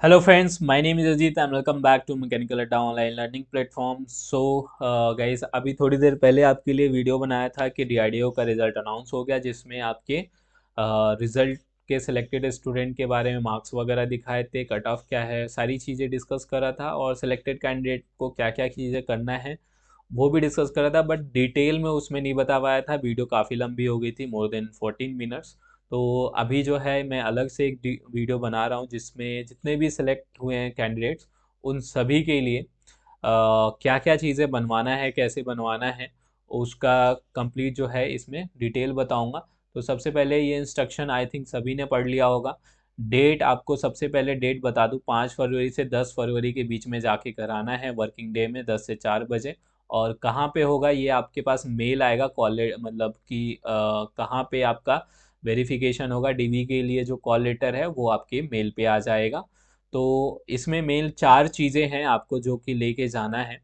Hello friends, my name is Ajit and welcome back to Mechanical Adda online learning platform. So guys, अभी थोड़ी देर पहले आपके लिए video बनाया था कि डीआरडीओ का रिजल्ट अनाउंस हो गया, जिसमें आपके रिजल्ट के सिलेक्टेड स्टूडेंट के बारे में मार्क्स वगैरह दिखाए थे, कट ऑफ क्या है, सारी चीज़ें डिस्कस करा था और सिलेक्टेड कैंडिडेट को क्या क्या चीज़ें करना है वो भी डिस्कस करा था। बट डिटेल में उसमें नहीं बता पाया था, वीडियो काफ़ी लंबी हो गई थी, मोर देन 14 मिनट्स। तो अभी जो है मैं अलग से एक वीडियो बना रहा हूँ जिसमें जितने भी सिलेक्ट हुए हैं कैंडिडेट्स उन सभी के लिए क्या क्या चीज़ें बनवाना है, कैसे बनवाना है, उसका कंप्लीट जो है इसमें डिटेल बताऊंगा। तो सबसे पहले ये इंस्ट्रक्शन आई थिंक सभी ने पढ़ लिया होगा। डेट आपको सबसे पहले डेट बता दूं, 5 फरवरी से 10 फरवरी के बीच में जाके कराना है, वर्किंग डे में 10 से 4 बजे। और कहाँ पे होगा ये आपके पास मेल आएगा, कॉलेज मतलब कि कहाँ पे आपका वेरिफिकेशन होगा डीवी के लिए, जो कॉल लेटर है वो आपके मेल पे आ जाएगा। तो इसमें मेल 4 चीज़ें हैं आपको जो कि लेके जाना है,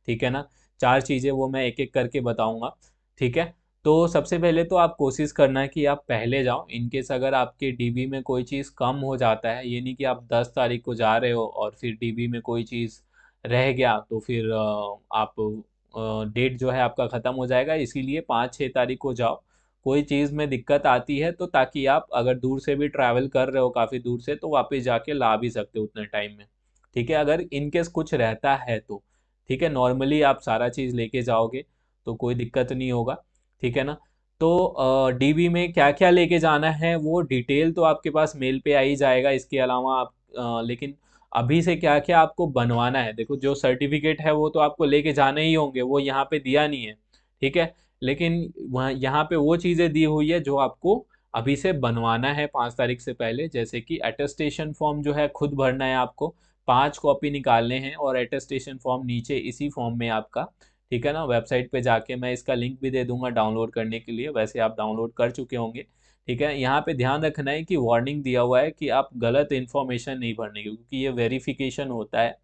ठीक है ना। 4 चीज़ें वो मैं एक एक करके बताऊंगा, ठीक है। तो सबसे पहले तो आप कोशिश करना कि आप पहले जाओ। इनकेस अगर आपके डीबी में कोई चीज़ कम हो जाता है, ये नहीं कि आप 10 तारीख को जा रहे हो और फिर डीबी में कोई चीज़ रह गया तो फिर आप डेट जो है आपका ख़त्म हो जाएगा। इसीलिए 5-6 तारीख को जाओ। कोई चीज़ में दिक्कत आती है तो ताकि आप अगर दूर से भी ट्रैवल कर रहे हो काफ़ी दूर से तो वापस जाके ला भी सकते हो उतने टाइम में, ठीक है, अगर इनकेस कुछ रहता है तो। ठीक है, नॉर्मली आप सारा चीज़ लेके जाओगे तो कोई दिक्कत नहीं होगा, ठीक है ना। तो डीबी में क्या क्या लेके जाना है वो डिटेल तो आपके पास मेल पे आ ही जाएगा। इसके अलावा आप लेकिन अभी से क्या क्या आपको बनवाना है, देखो जो सर्टिफिकेट है वो तो आपको लेके जाने ही होंगे, वो यहाँ पे दिया नहीं है, ठीक है। लेकिन वहाँ यहाँ पे वो चीज़ें दी हुई है जो आपको अभी से बनवाना है 5 तारीख से पहले। जैसे कि अटेस्टेशन फॉर्म जो है खुद भरना है आपको, 5 कॉपी निकालने हैं और अटेस्टेशन फॉर्म नीचे इसी फॉर्म में आपका, ठीक है ना। वेबसाइट पे जाके मैं इसका लिंक भी दे दूंगा डाउनलोड करने के लिए, वैसे आप डाउनलोड कर चुके होंगे, ठीक है। यहाँ पे ध्यान रखना है कि वार्निंग दिया हुआ है कि आप गलत इन्फॉर्मेशन नहीं भरने की, क्योंकि ये वेरिफिकेशन होता है,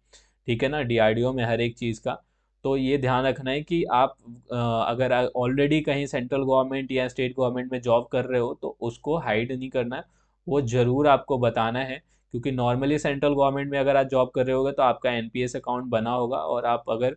ठीक है ना, डीआरडीओ में हर एक चीज़ का। तो ये ध्यान रखना है कि आप अगर ऑलरेडी कहीं सेंट्रल गवर्नमेंट या स्टेट गवर्नमेंट में जॉब कर रहे हो तो उसको हाइड नहीं करना है, वो ज़रूर आपको बताना है। क्योंकि नॉर्मली सेंट्रल गवर्नमेंट में अगर आप जॉब कर रहे होगे तो आपका एनपीएस अकाउंट बना होगा, और आप अगर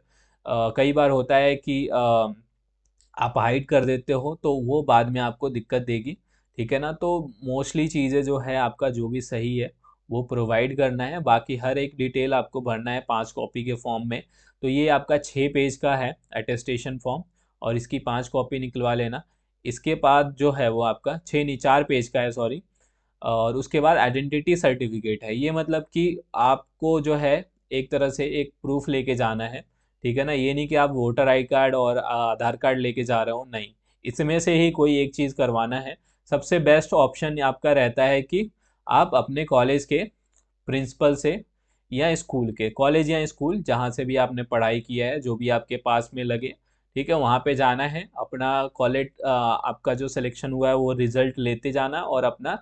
कई बार होता है कि आप हाइड कर देते हो तो वो बाद में आपको दिक्कत देगी, ठीक है ना। तो मोस्टली चीज़ें जो है आपका जो भी सही है वो प्रोवाइड करना है, बाकी हर एक डिटेल आपको भरना है 5 कॉपी के फॉर्म में। तो ये आपका 6 पेज का है अटेस्टेशन फॉर्म, और इसकी 5 कॉपी निकलवा लेना। इसके बाद जो है वो आपका 6 नहीं 4 पेज का है, सॉरी। और उसके बाद आइडेंटिटी सर्टिफिकेट है, ये मतलब कि आपको जो है एक तरह से एक प्रूफ लेके जाना है, ठीक है ना। ये नहीं कि आप वोटर आई कार्ड और आधार कार्ड लेके जा रहे हो, नहीं, इसमें से ही कोई एक चीज़ करवाना है। सबसे बेस्ट ऑप्शन आपका रहता है कि आप अपने कॉलेज के प्रिंसिपल से या स्कूल के, कॉलेज या स्कूल जहाँ से भी आपने पढ़ाई किया है, जो भी आपके पास में लगे, ठीक है, वहाँ पे जाना है। अपना कॉलेज आपका जो सिलेक्शन हुआ है वो रिजल्ट लेते जाना, और अपना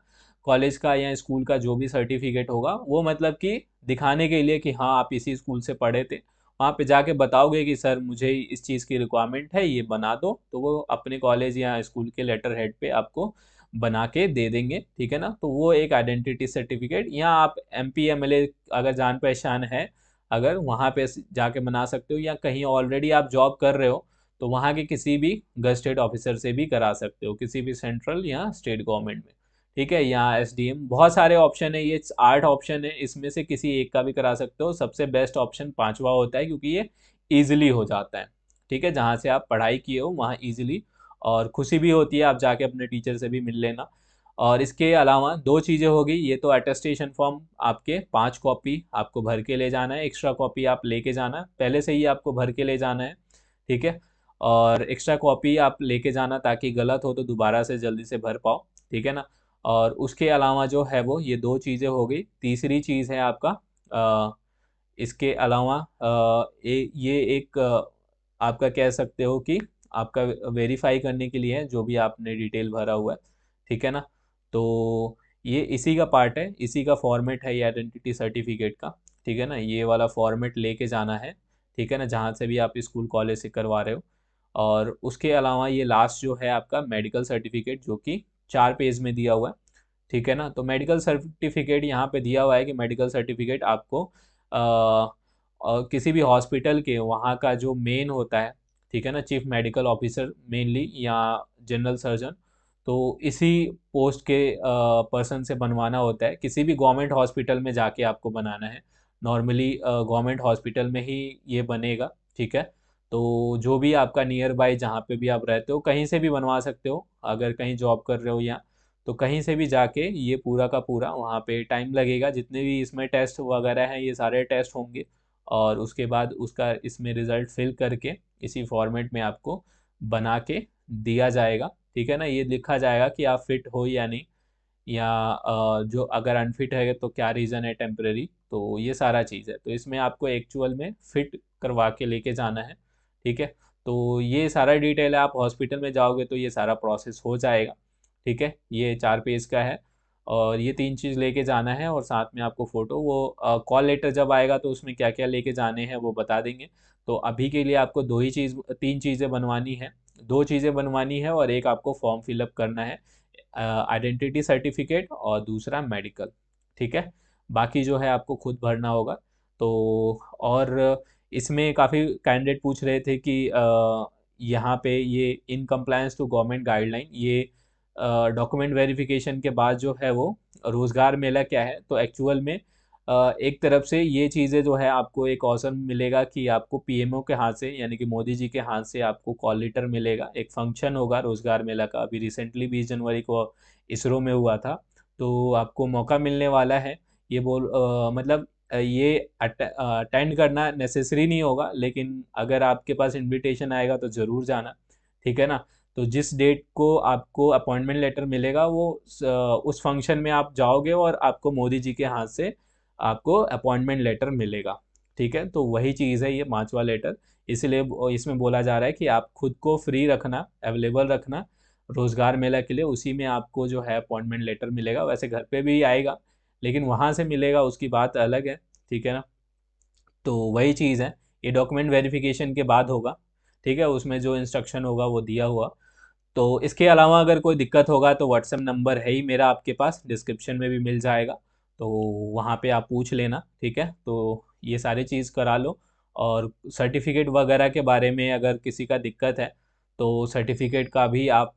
कॉलेज का या स्कूल का जो भी सर्टिफिकेट होगा वो मतलब कि दिखाने के लिए कि हाँ आप इसी स्कूल से पढ़े थे। वहाँ पे जाके बताओगे कि सर मुझे इस चीज़ की रिक्वायरमेंट है, ये बना दो, तो वो अपने कॉलेज या स्कूल के लेटर हेड पे आपको बना के दे देंगे, ठीक है ना। तो वो एक आइडेंटिटी सर्टिफिकेट, या आप एमपी एमएलए अगर जान पहचान है, अगर वहाँ पे जाके बना सकते हो, या कहीं ऑलरेडी आप जॉब कर रहे हो तो वहाँ के किसी भी गजटेड ऑफिसर से भी करा सकते हो, किसी भी सेंट्रल या स्टेट गवर्नमेंट में, ठीक है, या एसडीएम। बहुत सारे ऑप्शन है, ये 8 ऑप्शन है, इसमें से किसी एक का भी करा सकते हो। सबसे बेस्ट ऑप्शन पांचवा होता है, क्योंकि ये ईजिली हो जाता है, ठीक है, जहाँ से आप पढ़ाई किए हो वहाँ ईजिली, और खुशी भी होती है, आप जाके अपने टीचर से भी मिल लेना। और इसके अलावा 2 चीज़ें होगी, ये तो अटेस्टेशन फॉर्म आपके 5 कॉपी आपको भर के ले जाना है, एक्स्ट्रा कॉपी आप लेके जाना है, पहले से ही आपको भर के ले जाना है, ठीक है। और एक्स्ट्रा कॉपी आप लेके जाना ताकि गलत हो तो दोबारा से जल्दी से भर पाओ, ठीक है ना। और उसके अलावा जो है वो ये 2 चीज़ें हो गई। तीसरी चीज़ है आपका इसके अलावा ये एक आपका कह सकते हो कि आपका वेरीफाई करने के लिए है जो भी आपने डिटेल भरा हुआ है, ठीक है ना। तो ये इसी का पार्ट है, इसी का फॉर्मेट है ये आइडेंटिटी सर्टिफिकेट का, ठीक है ना। ये वाला फॉर्मेट लेके जाना है, ठीक है ना, जहाँ से भी आप स्कूल कॉलेज से करवा रहे हो। और उसके अलावा ये लास्ट जो है आपका मेडिकल सर्टिफिकेट, जो कि 4 पेज में दिया हुआ है, ठीक है ना। तो मेडिकल सर्टिफिकेट यहाँ पे दिया हुआ है कि मेडिकल सर्टिफिकेट आपको किसी भी हॉस्पिटल के वहाँ का जो मेन होता है, ठीक है ना, चीफ मेडिकल ऑफिसर मेनली, या जनरल सर्जन, तो इसी पोस्ट के पर्सन से बनवाना होता है। किसी भी गवर्नमेंट हॉस्पिटल में जाके आपको बनाना है। नॉर्मली गवर्नमेंट हॉस्पिटल में ही ये बनेगा, ठीक है। तो जो भी आपका नियर बाय जहाँ पे भी आप रहते हो, कहीं से भी बनवा सकते हो। अगर कहीं जॉब कर रहे हो या तो कहीं से भी जाके ये पूरा का पूरा वहाँ पे टाइम लगेगा। जितने भी इसमें टेस्ट वगैरह हैं ये सारे टेस्ट होंगे, और उसके बाद उसका इसमें रिज़ल्ट फिल करके इसी फॉर्मेट में आपको बना के दिया जाएगा, ठीक है ना। ये लिखा जाएगा कि आप फिट हो या नहीं, या जो अगर अनफिट है तो क्या रीज़न है टेम्परेरी, तो ये सारा चीज़ है। तो इसमें आपको एक्चुअल में फिट करवा के लेके जाना है, ठीक है। तो ये सारा डिटेल है, आप हॉस्पिटल में जाओगे तो ये सारा प्रोसेस हो जाएगा, ठीक है। ये 4 पेज का है, और ये 3 चीज़ लेके जाना है, और साथ में आपको फ़ोटो, वो कॉल लेटर जब आएगा तो उसमें क्या क्या लेके जाने हैं वो बता देंगे। तो अभी के लिए आपको 3 चीज़ें बनवानी है। 2 चीज़ें बनवानी है और एक आपको फॉर्म फिलअप करना है, आइडेंटिटी सर्टिफिकेट, और दूसरा मेडिकल, ठीक है। बाकी जो है आपको खुद भरना होगा। तो और इसमें काफ़ी कैंडिडेट पूछ रहे थे कि यहाँ पे ये in compliance to government guideline, ये डॉक्यूमेंट वेरिफिकेशन के बाद जो है वो रोज़गार मेला क्या है। तो एक्चुअल में एक तरफ से ये चीज़ें जो है आपको एक अवसर मिलेगा कि आपको पीएमओ के हाथ से, यानी कि मोदी जी के हाथ से आपको कॉल लेटर मिलेगा। एक फंक्शन होगा रोज़गार मेला का, अभी रिसेंटली 20 जनवरी को इसरो में हुआ था। तो आपको मौका मिलने वाला है। ये मतलब ये अटेंड करना नेसेसरी नहीं होगा, लेकिन अगर आपके पास इनविटेशन आएगा तो ज़रूर जाना, ठीक है ना। तो जिस डेट को आपको अपॉइंटमेंट लेटर मिलेगा वो उस फंक्शन में आप जाओगे, और आपको मोदी जी के हाथ से आपको अपॉइंटमेंट लेटर मिलेगा, ठीक है। तो वही चीज़ है ये 5वां लेटर। इसलिए इसमें बोला जा रहा है कि आप खुद को फ्री रखना, अवेलेबल रखना रोज़गार मेला के लिए। उसी में आपको जो है अपॉइंटमेंट लेटर मिलेगा। वैसे घर पे भी आएगा, लेकिन वहाँ से मिलेगा उसकी बात अलग है, ठीक है ना। तो वही चीज़ है, ये डॉक्यूमेंट वेरिफिकेशन के बाद होगा, ठीक है। उसमें जो इंस्ट्रक्शन होगा वो दिया हुआ। तो इसके अलावा अगर कोई दिक्कत होगा तो व्हाट्सएप नंबर है ही मेरा आपके पास, डिस्क्रिप्शन में भी मिल जाएगा। तो वहाँ पे आप पूछ लेना, ठीक है। तो ये सारी चीज़ करा लो। और सर्टिफिकेट वगैरह के बारे में अगर किसी का दिक्कत है तो सर्टिफिकेट का भी आप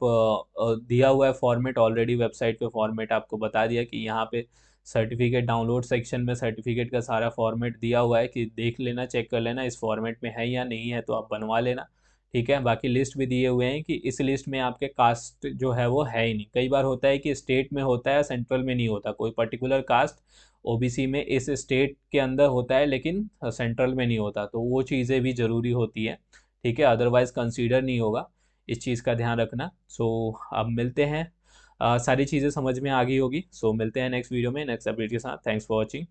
दिया हुआ है फॉर्मेट, ऑलरेडी वेबसाइट पे फॉर्मेट आपको बता दिया कि यहाँ पे सर्टिफिकेट डाउनलोड सेक्शन में सर्टिफिकेट का सारा फॉर्मेट दिया हुआ है, कि देख लेना, चेक कर लेना इस फॉर्मेट में है या नहीं है, तो आप बनवा लेना, ठीक है। बाकी लिस्ट भी दिए हुए हैं कि इस लिस्ट में आपके कास्ट जो है वो है ही नहीं। कई बार होता है कि स्टेट में होता है, सेंट्रल में नहीं होता, कोई पर्टिकुलर कास्ट ओबीसी में इस स्टेट के अंदर होता है लेकिन सेंट्रल में नहीं होता, तो वो चीज़ें भी ज़रूरी होती है, ठीक है। अदरवाइज़ कंसीडर नहीं होगा, इस चीज़ का ध्यान रखना। सो अब मिलते हैं, सारी चीज़ें समझ में आ गई होगी। सो मिलते हैं नेक्स्ट वीडियो में नेक्स्ट अपडेट के साथ। Thanks for watching.